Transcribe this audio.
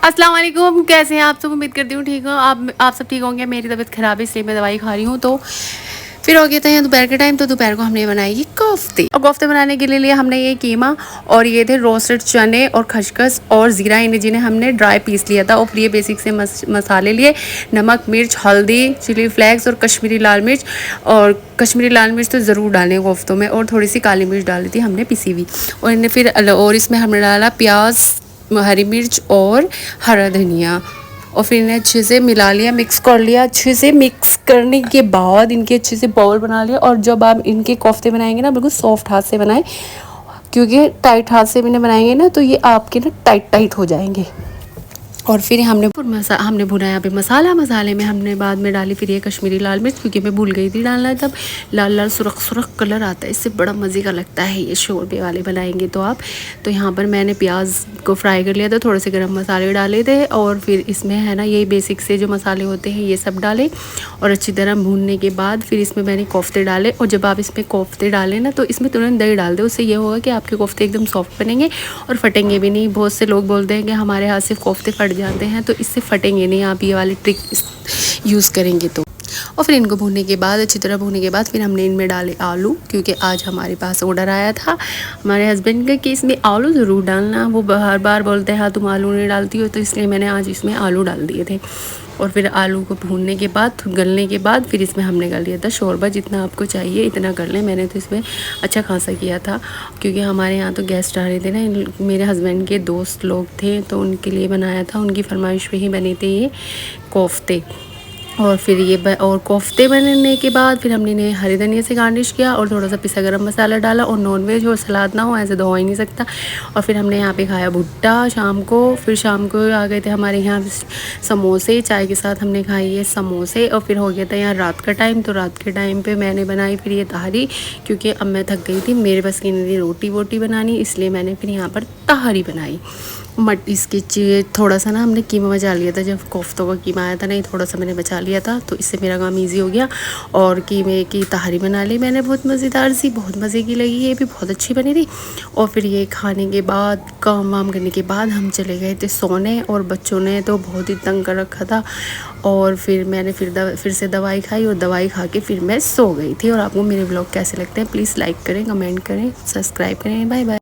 अस्सलाम वालेकुम, कैसे हैं आप सब? उम्मीद करती हूँ ठीक हो। आप सब ठीक होंगे। मेरी तबीयत ख़राब है इसलिए मैं दवाई खा रही हूँ। तो फिर हो गया था यहाँ दोपहर के टाइम, तो दोपहर को हमने बनाई ये कोफ्ते। और कोफ्ते बनाने के लिए हमने ये कीमा और ये थे रोस्टेड चने और खसखस और ज़ीरा, इन्हें जिन्हें हमने ड्राई पीस लिया था। और फिर ये बेसिक से मसाले लिए, नमक, मिर्च, हल्दी, चिली फ्लेक्स और कश्मीरी लाल मिर्च। और कश्मीरी लाल मिर्च तो ज़रूर डालें कोफ्तों में, और थोड़ी सी काली मिर्च डाली थी हमने पिसी हुई। और इन्हें फिर और इसमें हमने डाला प्याज, हरी मिर्च और हरा धनिया। और फिर इन्हें अच्छे से मिला लिया, मिक्स कर लिया। अच्छे से मिक्स करने के बाद इनके अच्छे से बाउल बना लिया। और जब आप इनके कोफ्ते बनाएंगे ना, बिल्कुल सॉफ्ट हाथ से बनाएं, क्योंकि टाइट हाथ से भी इन्हें बनाएंगे ना तो ये आपके ना टाइट टाइट हो जाएंगे। और फिर हमने भुना यहाँ पे मसाले में हमने बाद में डाली फिर ये कश्मीरी लाल मिर्च, क्योंकि मैं भूल गई थी डालना। तब लाल लाल सुरख सुरख कलर आता है, इससे बड़ा मज़े का लगता है ये शोरबे वाले बनाएंगे तो आप। तो यहाँ पर मैंने प्याज को फ्राई कर लिया था, थोड़े से गरम मसाले डाले थे, और फिर इसमें है ना यही बेसिक से जो मसाले होते हैं ये सब डाले। और अच्छी तरह भूनने के बाद फिर इसमें मैंने कोफ्ते डाले। और जब आप इसमें कोफ्ते डालें ना तो इसमें तुरंत दही डाल दे, उससे ये होगा कि आपके कोफ्ते एकदम सॉफ्ट बनेंगे और फटेंगे भी नहीं। बहुत से लोग बोलते हैं कि हमारे हाथ से कोफ्ते फट जाते हैं, तो इससे फटेंगे नहीं आप ये वाली ट्रिक यूज़ करेंगे तो। और फिर इनको भूनने के बाद, अच्छी तरह भूनने के बाद, फिर हमने इनमें डाले आलू, क्योंकि आज हमारे पास ऑर्डर आया था हमारे हस्बैंड का कि इसमें आलू ज़रूर डालना। वो हर बार बोलते हैं हाँ तुम आलू नहीं डालती हो, तो इसलिए मैंने आज इसमें आलू डाल दिए थे। और फिर आलू को भूनने के बाद, गलने के बाद, फिर इसमें हमने कर लिया था शोरबा। जितना आपको चाहिए इतना कर लें। मैंने तो इसमें अच्छा खासा किया था, क्योंकि हमारे यहाँ तो गेस्ट आ रहे थे ना, मेरे हस्बैंड के दोस्त लोग थे, तो उनके लिए बनाया था। उनकी फरमाइश पे ही बने थे ये कोफ्ते। और फिर ये और कोफ्ते बनने के बाद फिर हमने इन्हें हरे धनिया से गार्निश किया और थोड़ा सा पिसा गरम मसाला डाला। और नॉनवेज और सलाद ना हो ऐसे तो हो ही नहीं सकता। और फिर हमने यहाँ पे खाया भुट्टा शाम को। फिर शाम को आ गए थे हमारे यहाँ समोसे, चाय के साथ हमने खाई ये समोसे। और फिर हो गया था यहाँ रात का टाइम, तो रात के टाइम पे मैंने बनाई फिर ये तहारी, क्योंकि अब मैं थक गई थी, मेरे बस की नहीं थी रोटी वोटी बनानी, इसलिए मैंने फिर यहाँ पर तहारी बनाई। इसके थोड़ा सा ना हमने कीमा बचा लिया था, जब कोफ्तों का कीमा आया था नहीं, थोड़ा सा मैंने बचा लिया था, तो इससे मेरा काम इजी हो गया। और कीमे की तहारी बना ली मैंने, बहुत मज़ेदार सी, बहुत मज़े की लगी, ये भी बहुत अच्छी बनी थी। और फिर ये खाने के बाद, काम वाम करने के बाद हम चले गए थे सोने, और बच्चों ने तो बहुत ही तंग कर रखा था। और फिर मैंने फिर से दवाई खाई, और दवाई खा के फिर मैं सो गई थी। और आपको मेरे ब्लॉग कैसे लगते हैं प्लीज़ लाइक करें, कमेंट करें, सब्सक्राइब करें। Bye bye.